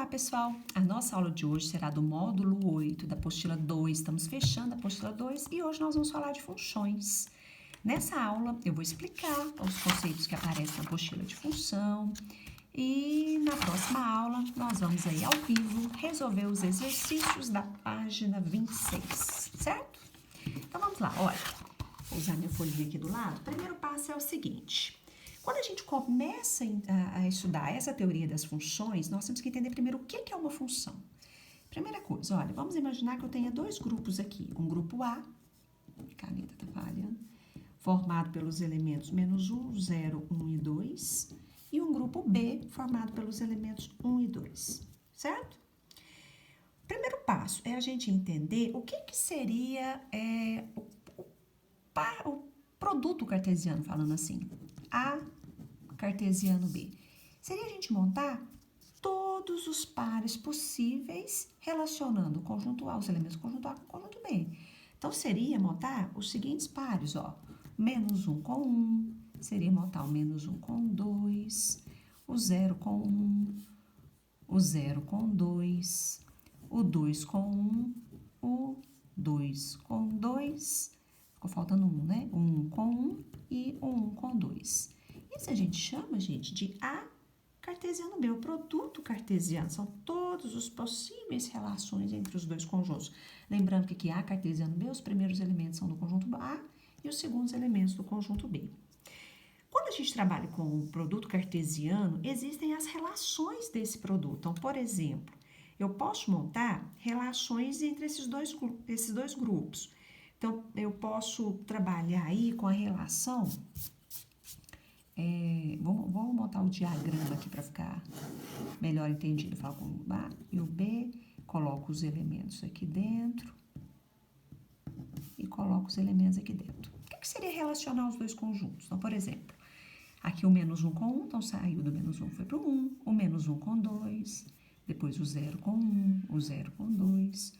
Olá, pessoal! A nossa aula de hoje será do módulo 8 da apostila 2. Estamos fechando a apostila 2 e hoje nós vamos falar de funções. Nessa aula, eu vou explicar os conceitos que aparecem na apostila de função e na próxima aula nós vamos aí ao vivo resolver os exercícios da página 26, certo? Então vamos lá, olha, vou usar minha folhinha aqui do lado. O primeiro passo é o seguinte: quando a gente começa a estudar essa teoria das funções, nós temos que entender primeiro o que é uma função. Primeira coisa, olha, vamos imaginar que eu tenha dois grupos aqui. Um grupo A, a caneta tá falhando, formado pelos elementos menos 1, 0, 1 e 2. E um grupo B, formado pelos elementos 1 e 2, certo? O primeiro passo é a gente entender o que seria o produto cartesiano, falando assim. A cartesiano B. Seria a gente montar todos os pares possíveis relacionando o conjunto A, os elementos do conjunto A com o conjunto B. Então, seria montar os seguintes pares, ó. Menos 1 com 1, seria montar o menos 1 com 2, o 0 com 1, o 0 com 2, o 2 com 1, o 2 com 2, ficou faltando 1, né? O 1 com 1 e o 1 com 2. Isso a gente chama, gente, de A cartesiano B, o produto cartesiano. São todos os possíveis relações entre os dois conjuntos. Lembrando que aqui A cartesiano B, os primeiros elementos são do conjunto A e os segundos elementos do conjunto B. Quando a gente trabalha com o produto cartesiano, existem as relações desse produto. Então, por exemplo, eu posso montar relações entre esses dois grupos. Então, eu posso trabalhar aí com a relação... vamos montar o diagrama aqui para ficar melhor entendido. Eu falo com o A e o B, coloco os elementos aqui dentro e coloco os elementos aqui dentro. O que seria relacionar os dois conjuntos? Então, por exemplo, aqui o menos 1 com 1, então saiu do menos 1, foi para o 1, o menos 1 com 2, depois o 0 com 1, o 0 com 2,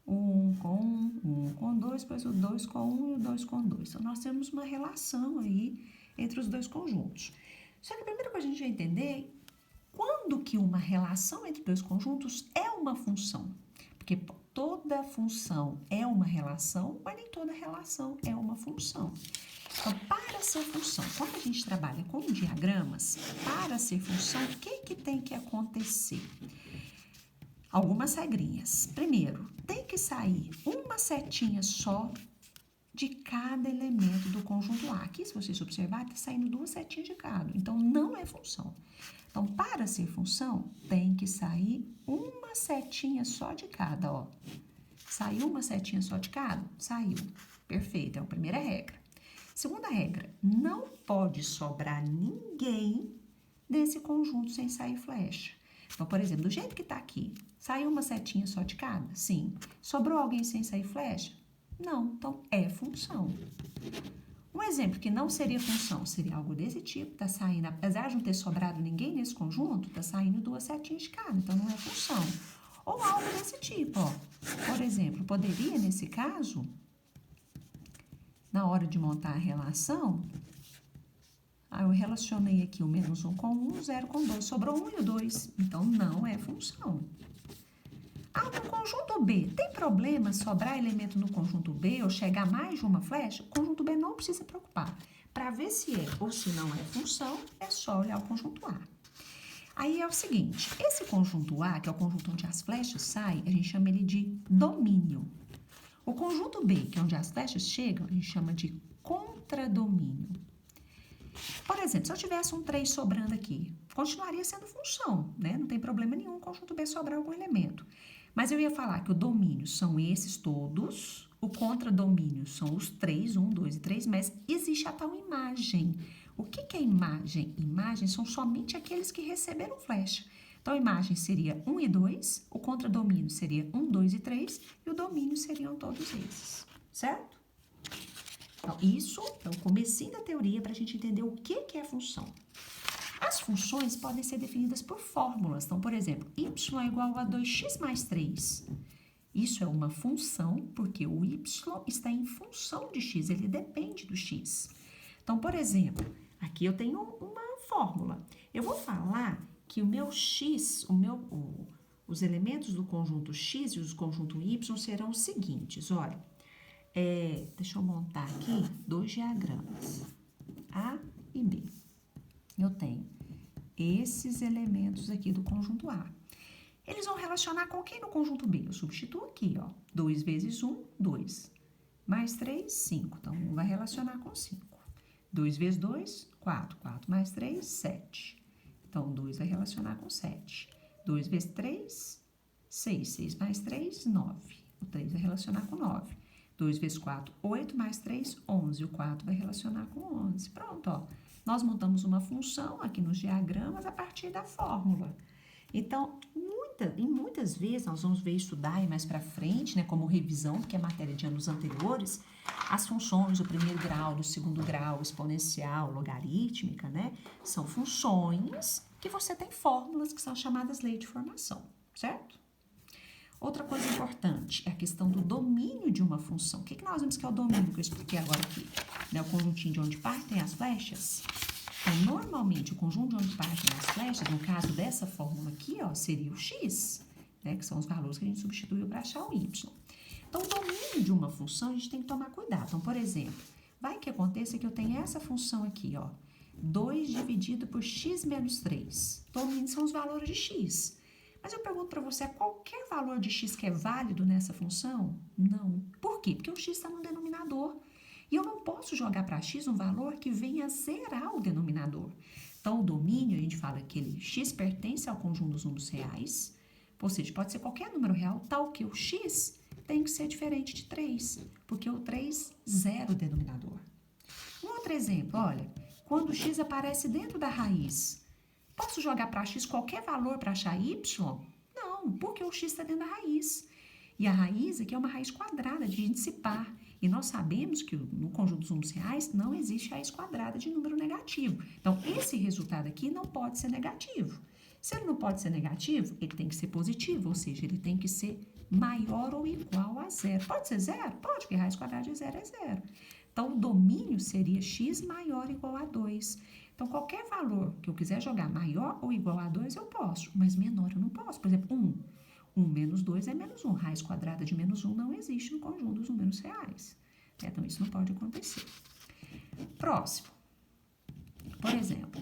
o 1 com 1, o 1 com 2, depois o 2 com 1 e o 2 com 2. Então, nós temos uma relação aí entre os dois conjuntos. Só que primeiro que a gente vai entender quando que uma relação entre dois conjuntos é uma função. Porque toda função é uma relação, mas nem toda relação é uma função. Então, para ser função, quando a gente trabalha com diagramas, para ser função, o que tem que acontecer? Algumas regrinhas. Primeiro, tem que sair uma setinha só de cada elemento do conjunto A. Aqui, se vocês observarem, está saindo duas setinhas de cada. Então, não é função. Então, para ser função, tem que sair uma setinha só de cada, ó. Saiu uma setinha só de cada? Saiu. Perfeito, é a primeira regra. Segunda regra, não pode sobrar ninguém desse conjunto sem sair flecha. Então, por exemplo, do jeito que está aqui, saiu uma setinha só de cada? Sim. Sobrou alguém sem sair flecha? Não, então é função. Um exemplo que não seria função, seria algo desse tipo, tá saindo, apesar de não ter sobrado ninguém nesse conjunto, tá saindo duas setinhas de cada, então não é função. Ou algo desse tipo, ó. Por exemplo, poderia, nesse caso, na hora de montar a relação, eu relacionei aqui o menos 1 com 1, o 0 com 2, sobrou 1 e o 2, então não é função. No conjunto B, tem problema sobrar elemento no conjunto B ou chegar mais de uma flecha? O conjunto B não precisa se preocupar. Para ver se é ou se não é função, é só olhar o conjunto A. Aí é o seguinte, esse conjunto A, que é o conjunto onde as flechas saem, a gente chama ele de domínio. O conjunto B, que é onde as flechas chegam, a gente chama de contradomínio. Por exemplo, se eu tivesse um 3 sobrando aqui, continuaria sendo função, né? Não tem problema nenhum o conjunto B sobrar algum elemento. Mas eu ia falar que o domínio são esses todos, o contradomínio são os 3, 1, 2 e 3, mas existe a tal imagem. O que é imagem? Imagem são somente aqueles que receberam flecha. Então, a imagem seria 1 e 2, o contradomínio seria 1, 2 e 3, e o domínio seriam todos esses, certo? Então, isso é o comecinho da teoria para a gente entender o que é função. As funções podem ser definidas por fórmulas. Então, por exemplo, y é igual a 2x mais 3. Isso é uma função, porque o y está em função de x, ele depende do x. Então, por exemplo, aqui eu tenho uma fórmula. Eu vou falar que o meu x, Os elementos do conjunto X e os conjunto Y serão os seguintes, olha. Deixa eu montar aqui 2 diagramas, A e B. Eu tenho esses elementos aqui do conjunto A. Eles vão relacionar com quem no conjunto B? Eu substituo aqui, ó. 2 vezes 1, 2. Mais 3, 5. Então, 1 vai relacionar com 5. 2 vezes 2, 4. 4 mais 3, 7. Então, 2 vai relacionar com 7. 2 vezes 3, 6. 6 mais 3, 9. O 3 vai relacionar com 9. 2 vezes 4, 8. Mais 3, 11. O 4 vai relacionar com 11. Pronto, ó. Nós montamos uma função aqui nos diagramas a partir da fórmula. Então, muitas vezes, nós vamos ver estudar aí mais para frente, né, como revisão, porque é matéria de anos anteriores, as funções do primeiro grau, do segundo grau, exponencial, logarítmica, né, são funções que você tem fórmulas que são chamadas lei de formação, certo? Outra coisa importante é a questão do domínio de uma função. O que nós vimos que é o domínio que eu expliquei agora aqui? Né, o conjuntinho de onde partem as flechas. Então, normalmente, o conjunto de onde partem as flechas, no caso dessa fórmula aqui, ó, seria o x, né, que são os valores que a gente substituiu para achar o y. Então, o domínio de uma função, a gente tem que tomar cuidado. Então, por exemplo, vai que aconteça que eu tenho essa função aqui, ó, 2 dividido por x menos 3. Domínio são os valores de x. Mas eu pergunto para você, é qualquer valor de x que é válido nessa função? Não. Por quê? Porque o x está no denominador. E eu não posso jogar para x um valor que venha zerar o denominador. Então, o domínio, a gente fala que ele x pertence ao conjunto dos números reais, ou seja, pode ser qualquer número real, tal que o x tem que ser diferente de 3, porque o 3 zera o denominador. Um outro exemplo, olha, quando o x aparece dentro da raiz, posso jogar para x qualquer valor para achar y? Não, porque o x está dentro da raiz. E a raiz aqui é uma raiz quadrada de índice par. E nós sabemos que no conjunto dos números reais não existe raiz quadrada de número negativo. Então, esse resultado aqui não pode ser negativo. Se ele não pode ser negativo, ele tem que ser positivo, ou seja, ele tem que ser maior ou igual a zero. Pode ser zero? Pode, porque raiz quadrada de zero é zero. Então, o domínio seria x maior ou igual a 2. Então, qualquer valor que eu quiser jogar maior ou igual a 2, eu posso, mas menor eu não posso. Por exemplo, 1. 1 menos 2 é menos 1. Raiz quadrada de menos 1 não existe no conjunto dos números reais. Então, isso não pode acontecer. Próximo. Por exemplo,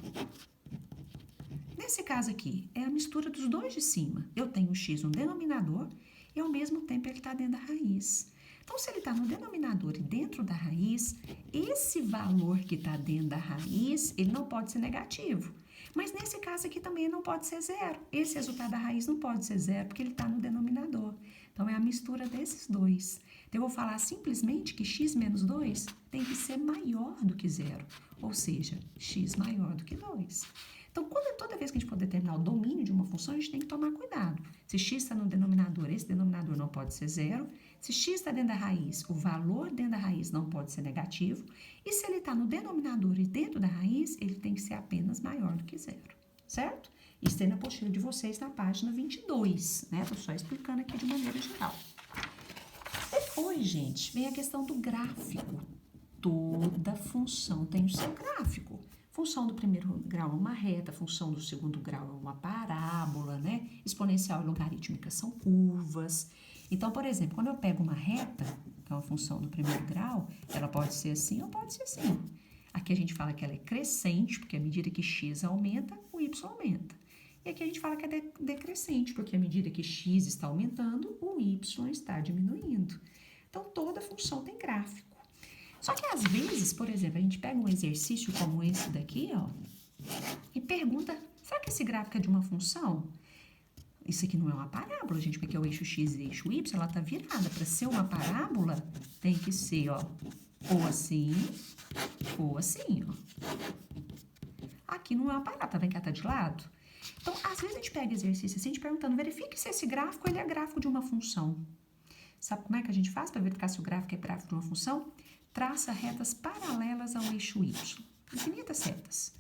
nesse caso aqui, é a mistura dos dois de cima. Eu tenho o x no denominador e, ao mesmo tempo, ele está dentro da raiz. Então, se ele está no denominador e dentro da raiz, esse valor que está dentro da raiz, ele não pode ser negativo. Mas nesse caso aqui também não pode ser zero. Esse resultado da raiz não pode ser zero, porque ele está no denominador. Então, é a mistura desses dois. Então, eu vou falar simplesmente que x menos 2 tem que ser maior do que zero. Ou seja, x maior do que 2. Então, toda vez que a gente for determinar o domínio de uma função, a gente tem que tomar cuidado. Se x está no denominador, esse denominador não pode ser zero. Se x está dentro da raiz, o valor dentro da raiz não pode ser negativo. E se ele está no denominador e dentro da raiz, ele tem que ser apenas maior do que zero, certo? Isso tem na apostila de vocês na página 22, né? Estou só explicando aqui de maneira geral. Depois, gente, vem a questão do gráfico. Toda função tem o seu gráfico. Função do primeiro grau é uma reta, função do segundo grau é uma parábola, né? Exponencial e logarítmica são curvas. Então, por exemplo, quando eu pego uma reta, que é uma função do primeiro grau, ela pode ser assim ou pode ser assim. Aqui a gente fala que ela é crescente, porque à medida que x aumenta, o y aumenta. E aqui a gente fala que é decrescente, porque à medida que x está aumentando, o y está diminuindo. Então, toda função tem gráfico. Só que às vezes, por exemplo, a gente pega um exercício como esse daqui, ó, e pergunta, será que esse gráfico é de uma função? Isso aqui não é uma parábola, gente, porque é o eixo x e o eixo y, ela tá virada. Para ser uma parábola, tem que ser, ó, ou assim, ó. Aqui não é uma parábola, tá vendo que ela tá de lado? Então, às vezes a gente pega exercício assim, a gente perguntando, verifique se esse gráfico, ele é gráfico de uma função. Sabe como é que a gente faz para verificar se o gráfico é gráfico de uma função? Traça retas paralelas ao eixo y, infinitas retas.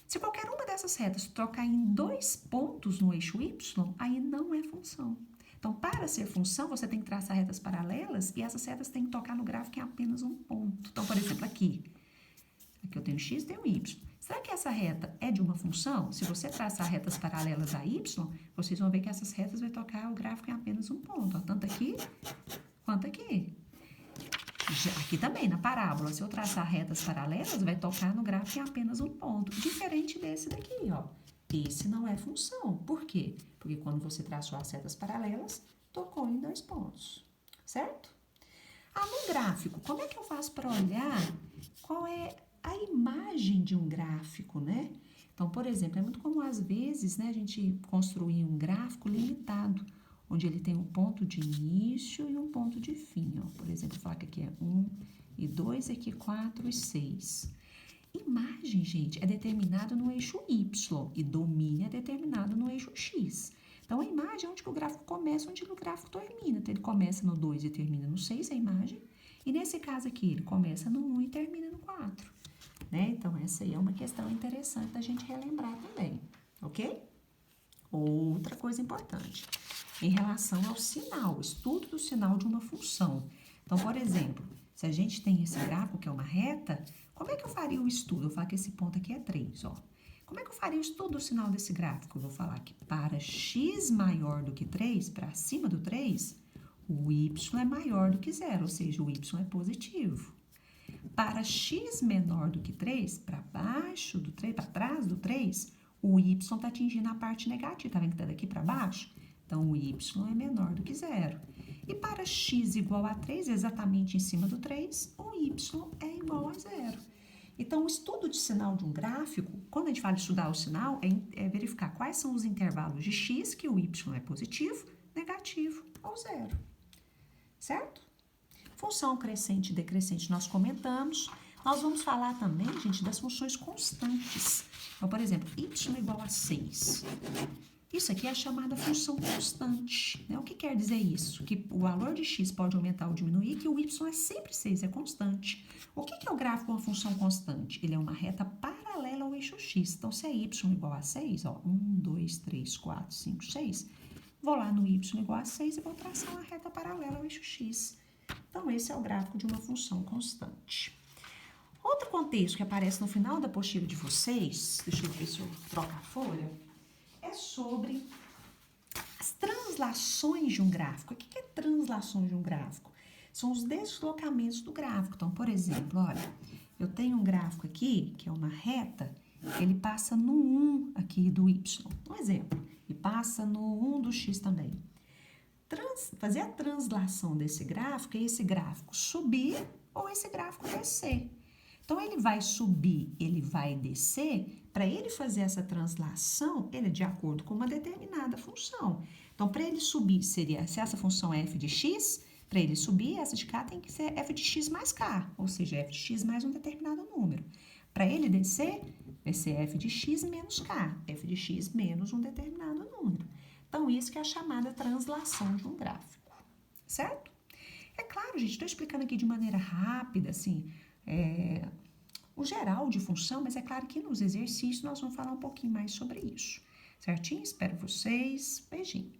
Se qualquer uma dessas retas trocar em 2 pontos no eixo y, aí não é função. Então, para ser função, você tem que traçar retas paralelas e essas retas têm que tocar no gráfico em apenas um ponto. Então, por exemplo, aqui eu tenho x e tenho y. Será que essa reta é de uma função? Se você traçar retas paralelas a y, vocês vão ver que essas retas vai tocar o gráfico em apenas um ponto, ó, tanto aqui quanto aqui. Aqui também, na parábola, se eu traçar retas paralelas, vai tocar no gráfico em apenas um ponto, diferente desse daqui, ó. Esse não é função. Por quê? Porque quando você traçou as retas paralelas, tocou em 2 pontos, certo? No gráfico, como é que eu faço para olhar qual é a imagem de um gráfico, né? Então, por exemplo, é muito comum às vezes, né, a gente construir um gráfico limitado, onde ele tem um ponto de início e um ponto de fim, ó. Por exemplo, eu falar que aqui é 1 e 2, aqui 4 e 6. Imagem, gente, é determinada no eixo Y e domínio é determinado no eixo X. Então, a imagem é onde que o gráfico começa, onde o gráfico termina. Então, ele começa no 2 e termina no 6, a imagem. E nesse caso aqui, ele começa no 1 e termina no 4. Né? Então, essa aí é uma questão interessante da gente relembrar também, ok? Outra coisa importante, em relação ao sinal, o estudo do sinal de uma função. Então, por exemplo, se a gente tem esse gráfico que é uma reta, como é que eu faria o estudo? Eu falo que esse ponto aqui é 3, ó. Como é que eu faria o estudo do sinal desse gráfico? Eu vou falar que para x maior do que 3, para cima do 3, o y é maior do que 0, ou seja, o y é positivo. Para x menor do que 3, para baixo do 3, para trás do 3, o y está atingindo a parte negativa, tá vendo que está daqui para baixo? Então, o y é menor do que 0. E para x igual a 3, exatamente em cima do 3, o y é igual a 0. Então, o estudo de sinal de um gráfico, quando a gente fala estudar o sinal, é verificar quais são os intervalos de x que o y é positivo, negativo ou 0. Certo? Função crescente e decrescente nós comentamos. Nós vamos falar também, gente, das funções constantes. Então, por exemplo, y igual a 6. Isso aqui é a chamada função constante, né? O que quer dizer isso? Que o valor de x pode aumentar ou diminuir, que o y é sempre 6, é constante. O que é o gráfico de uma função constante? Ele é uma reta paralela ao eixo x. Então, se é y igual a 6, ó, 1, 2, 3, 4, 5, 6, vou lá no y igual a 6 e vou traçar uma reta paralela ao eixo x. Então, esse é o gráfico de uma função constante. Outro contexto que aparece no final da apostila de vocês, deixa eu ver se eu troco a folha, é sobre as translações de um gráfico. O que é translações de um gráfico? São os deslocamentos do gráfico. Então, por exemplo, olha, eu tenho um gráfico aqui, que é uma reta, ele passa no 1 aqui do y, um exemplo, e passa no 1 do x também. Fazer a translação desse gráfico é esse gráfico subir ou esse gráfico descer. Então, ele vai subir, ele vai descer. Para ele fazer essa translação, ele é de acordo com uma determinada função. Então, para ele subir, seria, se essa função é f de x, para ele subir, essa de k tem que ser f de x mais k, ou seja, f de x mais um determinado número. Para ele descer, vai ser f de x menos k, f de x menos um determinado número. Então, isso que é a chamada translação de um gráfico, certo? É claro, gente, estou explicando aqui de maneira rápida, assim, o geral de função, mas é claro que nos exercícios nós vamos falar um pouquinho mais sobre isso, certinho? Espero vocês. Beijinho.